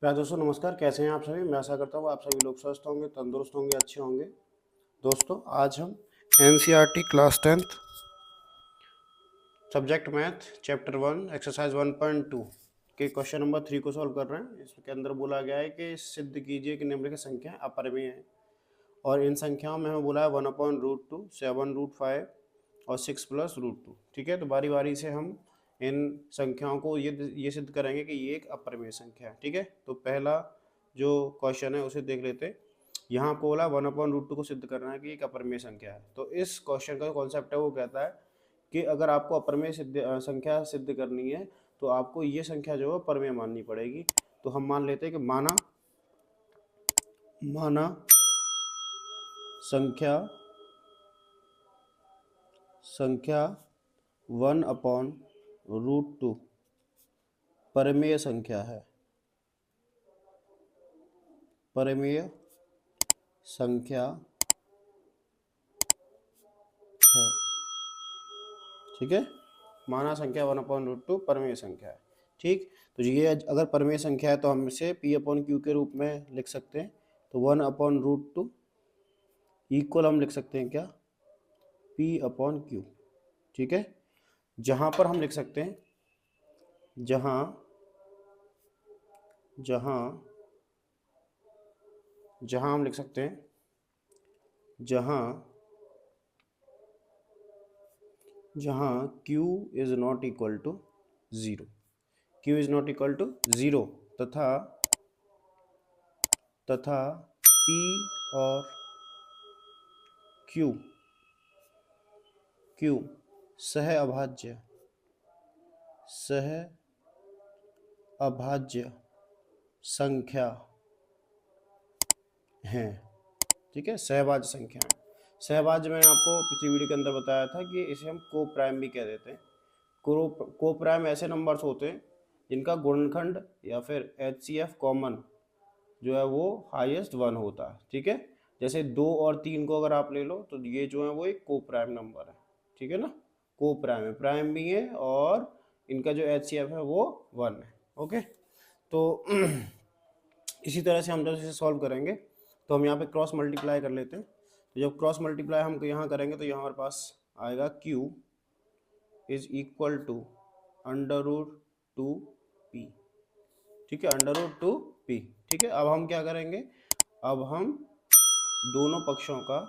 प्यारे दोस्तों नमस्कार। कैसे हैं आप सभी? मैं आशा करता हूँ आप सभी लोग स्वस्थ होंगे, तंदुरुस्त होंगे, अच्छे होंगे। दोस्तों आज हम NCERT class 10th subject math chapter 1 exercise 1.2 के क्वेश्चन नंबर 3 को सॉल्व कर रहे हैं। इसके अंदर बोला गया है कि सिद्ध कीजिए कि निम्नलिखित संख्याएं अपरिमेय हैं और इन संख्याओं में हमें बोला है 1/√2, 7√5 और 6+√2। ठीक है, तो बारी बारी से हम इन संख्याओं को ये सिद्ध करेंगे कि ये एक अपरिमेय संख्या है। ठीक है, तो पहला जो क्वेश्चन है उसे देख लेते हैं। यहाँ आपको बोला 1/√2 को सिद्ध करना है कि एक अपरिमेय संख्या है। तो इस क्वेश्चन का कॉन्सेप्ट है वो कहता है कि अगर आपको अपरिमेय संख्या सिद्ध करनी है तो आपको ये संख्या जो है परमेय माननी पड़ेगी। तो हम मान लेते हैं कि माना संख्या 1/√2 परमेय संख्या है। परमेय संख्या है। ठीक है, माना संख्या 1/√2 परमेय संख्या है। ठीक, तो ये अगर परमेय संख्या है तो हम इसे P/Q के रूप में लिख सकते हैं। तो 1/√2 इक्वल हम लिख सकते हैं क्या? P/Q। ठीक है, जहां पर हम लिख सकते हैं जहां हम लिख सकते हैं जहां Q is not equal to 0, Q is not equal to 0 तथा P और Q सह अभाज्य संख्या हैं। ठीक है, सहभाज्य संख्या है। सहभाज्य मैंने आपको पिछली वीडियो के अंदर बताया था कि इसे हम को प्राइम भी कह देते हैं। को प्राइम ऐसे नंबर्स होते हैं जिनका गुणनखंड या फिर HCF कॉमन जो है वो हाईएस्ट 1 होता है। ठीक है, जैसे 2 और 3 को अगर आप ले लो तो ये जो है वो एक को प्राइम नंबर है। ठीक है ना, को प्राइम है, प्राइम भी है और इनका जो HCF है वो 1 है। ओके, तो इसी तरह से हम जब इसे सॉल्व करेंगे तो हम यहाँ पे क्रॉस मल्टीप्लाई कर लेते हैं। तो जब क्रॉस मल्टीप्लाई हम यहाँ करेंगे तो यहाँ हमारे पास आएगा Q is equal to √2P। ठीक है, √2P। ठीक है, अब हम क्या करेंगे? अब हम दोनों पक्षों का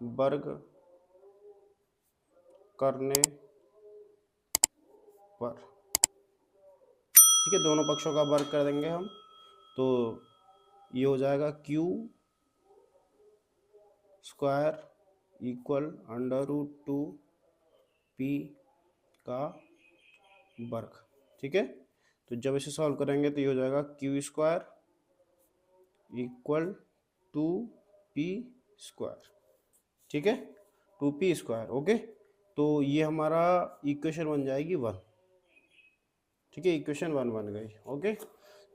वर्ग करने पर, ठीक है, दोनों पक्षों का वर्ग कर देंगे हम, तो ये हो जाएगा Q स्क्वायर इक्वल √2P का वर्ग। ठीक है, तो जब इसे सॉल्व करेंगे तो ये हो जाएगा Q square equal 2P square. ठीक है, 2P स्क्वायर। ओके, तो ये हमारा इक्वेशन बन जाएगी 1। ठीक है, इक्वेशन 1 बन गई। ओके,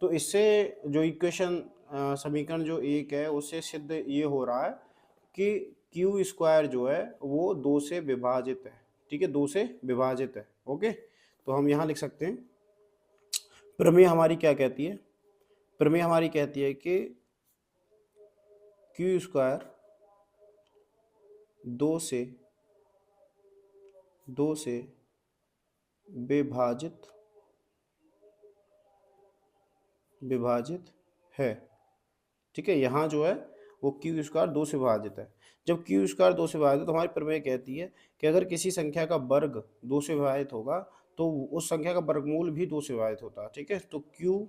तो इससे जो इक्वेशन समीकरण जो 1 है उससे सिद्ध ये हो रहा है कि Q स्क्वायर जो है वो 2 से विभाजित है। ठीक है, 2 से विभाजित है। ओके, तो हम यहाँ लिख सकते हैं प्रमेय हमारी क्या कहती है? प्रमेय हमारी कहती है कि Q स्क्वायर 2 से विभाजित है। ठीक है, यहाँ जो है वो Q स्क्वायर 2 से विभाजित है। जब Q स्क्वायर 2 से विभाजित है तो हमारी प्रमेय कहती है कि अगर किसी संख्या का वर्ग 2 से विभाजित होगा तो उस संख्या का वर्गमूल भी 2 से विभाजित होता है। ठीक है, तो Q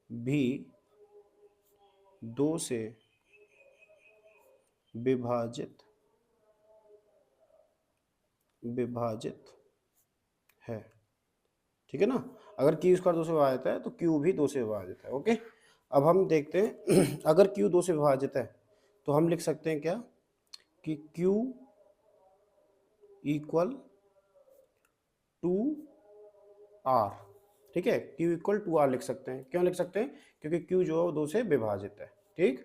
भी 2 से विभाजित है। ठीक है ना, अगर Q स्क्वायर 2 से विभाजित है तो Q भी 2 से विभाजित है। ओके, अब हम देखते हैं अगर Q 2 से विभाजित है तो हम लिख सकते हैं क्या कि Q इक्वल 2R। ठीक है, Q इक्वल 2R लिख सकते हैं। क्यों लिख सकते हैं? क्योंकि Q जो है वो 2 से विभाजित है। ठीक,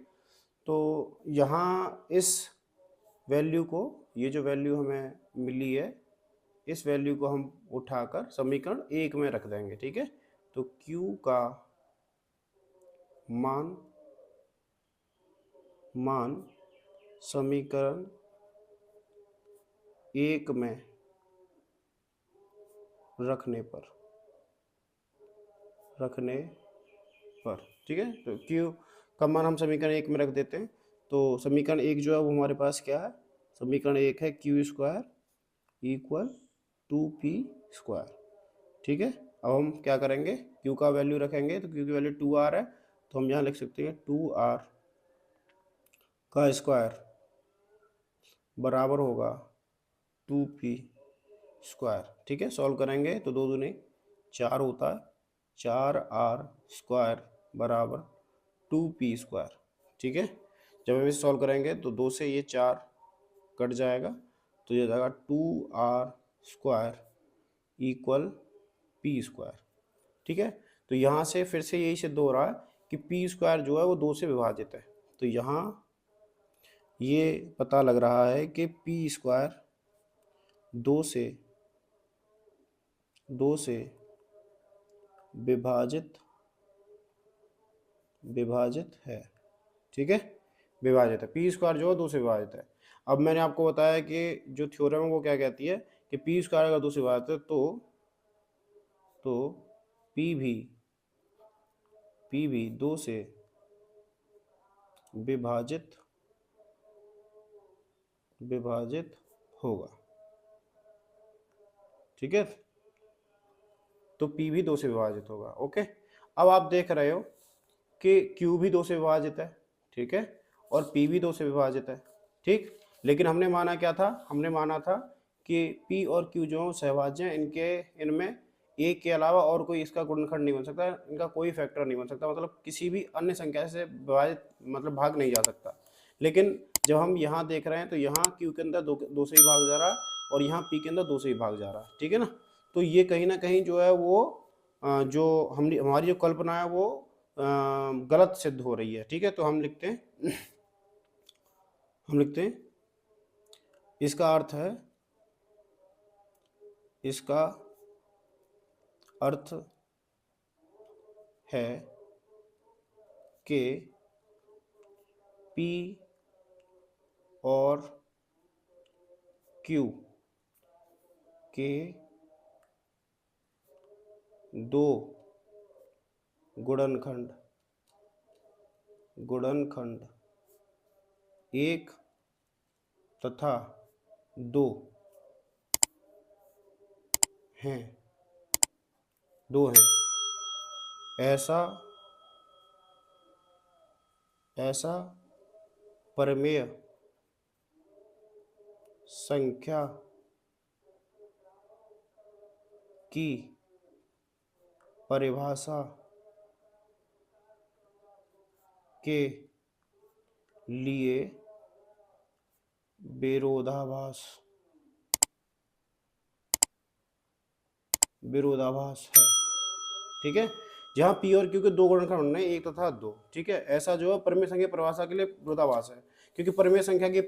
तो यहाँ इस वैल्यू को, ये जो वैल्यू हमें मिली है, इस वैल्यू को हम उठाकर समीकरण 1 में रख देंगे। ठीक है, तो Q का मान समीकरण 1 में रखने पर ठीक है, तो Q का मान हम समीकरण 1 में रख देते हैं। तो समीकरण 1 जो है वो हमारे पास क्या है, समीकरण 1 है Q² इक्वल 2p²। ठीक है, अब हम क्या करेंगे, Q का वैल्यू रखेंगे, तो Q की वैल्यू 2r है, तो हम यहाँ लिख सकते हैं 2r का स्क्वायर बराबर होगा 2p²। ठीक है, सॉल्व करेंगे तो 2 दूनी 4 होता है, 4r² बराबर 2p²। ठीक है, जब हम इसे सॉल्व करेंगे तो 2 से ये 4 कट जाएगा, तो ये जाएगा 2r² इक्वल p²। ठीक है, तो यहाँ से फिर से यही सिद्ध हो रहा है कि p² जो है वो 2 से विभाजित है। तो यहाँ ये पता लग रहा है कि p² 2 से विभाजित है। ठीक है, विभाजित है, p² जो है 2 से विभाजित है। अब मैंने आपको बताया कि जो थ्योरम है वो क्या कहती है कि p² अगर 2 से विभाजित है तो p भी 2 से विभाजित होगा। ठीक है, तो p भी 2 से विभाजित होगा। ओके, अब आप देख रहे हो कि q भी 2 से विभाजित है, ठीक है, और p भी 2 से विभाजित है। ठीक, लेकिन हमने माना क्या था, हमने माना था कि p और q जो सहभाज्य हैं, इनमें एक के अलावा और कोई इसका गुणनखंड नहीं बन सकता, इनका कोई फैक्टर नहीं बन सकता, मतलब किसी भी अन्य संख्या से विभाजित मतलब भाग नहीं जा सकता। लेकिन जब हम यहाँ देख रहे हैं तो यहाँ q के अंदर 2 से ही भाग जा रहा है और यहाँ p के अंदर 2 से ही भाग जा रहा है। ठीक है ना, तो ये कहीं ना कहीं जो है वो जो हमारी जो कल्पना है वो गलत सिद्ध हो रही है। ठीक है, तो हम लिखते हैं इसका अर्थ है कि P और Q के 2 गुणनखंड 1 तथा 2 हैं, ऐसा प्रमेय संख्या की परिभाषा के लिए विरोधाभास है। ठीक है, जहां P और Q के 2 गुणनखंड होने 1 तथा 2। ठीक है, ऐसा जो है परिमेय संख्या परिभाषा के लिए विरोधाभास है, क्योंकि परिमेय संख्या की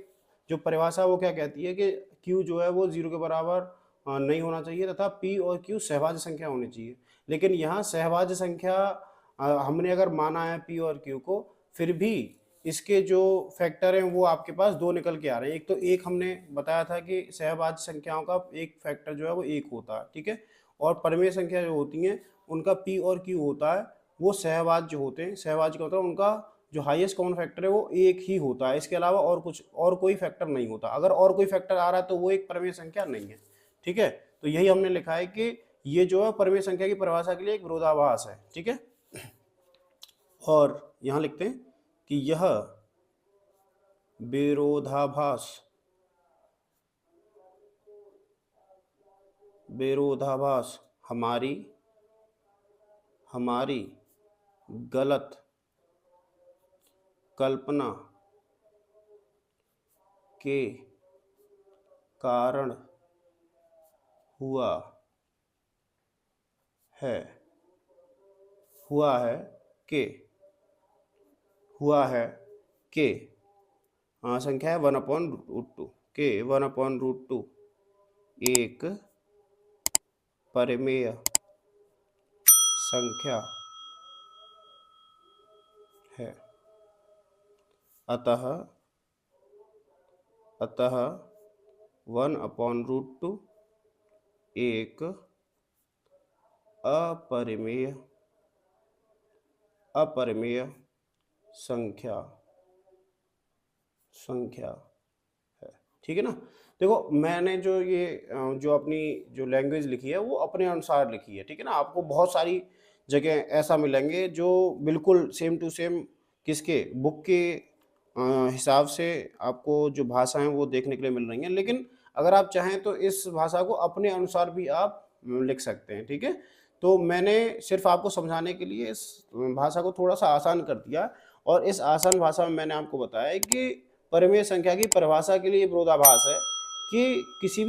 जो परिभाषा वो क्या कहती है कि Q जो है वो 0 के बराबर नहीं होना चाहिए तथा P और Q सहभाज्य संख्या होनी चाहिए। लेकिन यहाँ सहभाज्य संख्या हमने अगर माना है P और Q को, फिर भी इसके जो फैक्टर हैं वो आपके पास 2 निकल के आ रहे हैं। एक तो एक हमने बताया था कि सहभाज्य संख्याओं का एक फैक्टर जो है वो 1 होता है। ठीक है, और परिमेय संख्या जो होती हैं उनका P और Q होता है वो सहभाज्य होते हैं। सहभाज्य का मतलब उनका जो हाईएस्ट कॉमन फैक्टर है वो 1 ही होता है, इसके अलावा और कोई फैक्टर नहीं होता। अगर और कोई फैक्टर आ रहा है तो वो एक परिमेय संख्या नहीं है। ठीक है, तो यही हमने लिखा है कि ये जो है परिमेय संख्या की परिभाषा के लिए एक विरोधाभास है। ठीक है, और यहां लिखते हैं कि यह विरोधाभास हमारी गलत कल्पना के कारण हुआ है कि संख्या है 1/√2 के 1/√2 एक परिमेय संख्या है। अतः 1/√2 एक अपरिमेय संख्या है। ठीक है ना। देखो मैंने जो ये जो अपनी जो लैंग्वेज लिखी है वो अपने अनुसार लिखी है। ठीक है ना। आपको बहुत सारी जगह ऐसा मिलेंगे जो बिल्कुल सेम टू सेम किसके बुक के हिसाब से आपको जो भाषा है वो देखने के लिए मिल रही हैं, लेकिन अगर आप चाहें तो इस भाषा को अपने अनुसार भी आप लिख सकते हैं। ठीक है। तो मैंने सिर्फ आपको समझाने के लिए इस भाषा को थोड़ा सा आसान कर दिया, और इस आसान भाषा में मैंने आपको बताया कि परिमेय संख्या की परिभाषा के लिए विरोधाभास है कि किसी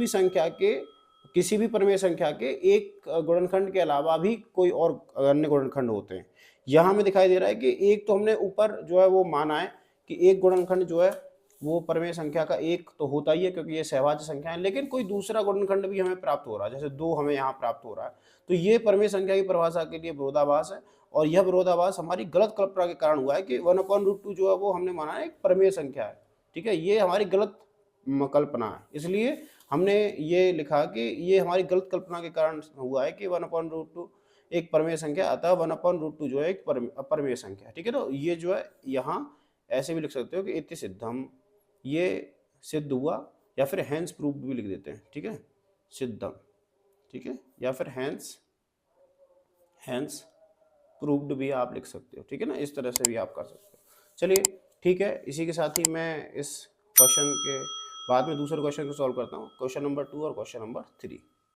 भी परिमेय संख्या के एक गुणनखंड के अलावा भी कोई और अन्य गुणनखंड होते हैं। यहाँ में दिखाई दे रहा है कि एक तो हमने ऊपर जो है वो माना है कि एक गुणनखंड जो है वो परिमेय संख्या का एक तो होता ही है क्योंकि ये सहभाज्य संख्या है, लेकिन कोई दूसरा गुणनखंड भी हमें प्राप्त हो रहा है, जैसे 2 हमें यहाँ प्राप्त हो रहा है। तो ये परिमेय संख्या की परिभाषा के लिए विरोधाभास है, और यह विरोधाभास हमारी गलत कल्पना के कारण हुआ है कि 1/√2 जो है वो हमने माना है एक परिमेय संख्या है। ठीक है। ये हमारी गलत कल्पना है, इसलिए हमने ये लिखा कि ये हमारी गलत कल्पना के कारण हुआ है कि 1/√2 एक परिमेय संख्या, अतः 1/√2 जो है एक अपरिमेय संख्या। ठीक है। तो ये जो है यहाँ ऐसे भी लिख सकते हो कि इति सिद्धम, ये सिद्ध हुआ, या फिर हैंस प्रूव्ड भी लिख देते हैं। ठीक है। सिद्धम, ठीक है, या फिर हैंस प्रूव्ड भी आप लिख सकते हो। ठीक है ना। इस तरह से भी आप कर सकते हो। चलिए ठीक है, इसी के साथ ही मैं इस क्वेश्चन के बाद में दूसरे क्वेश्चन को सॉल्व करता हूँ, क्वेश्चन नंबर 2 और क्वेश्चन नंबर 3।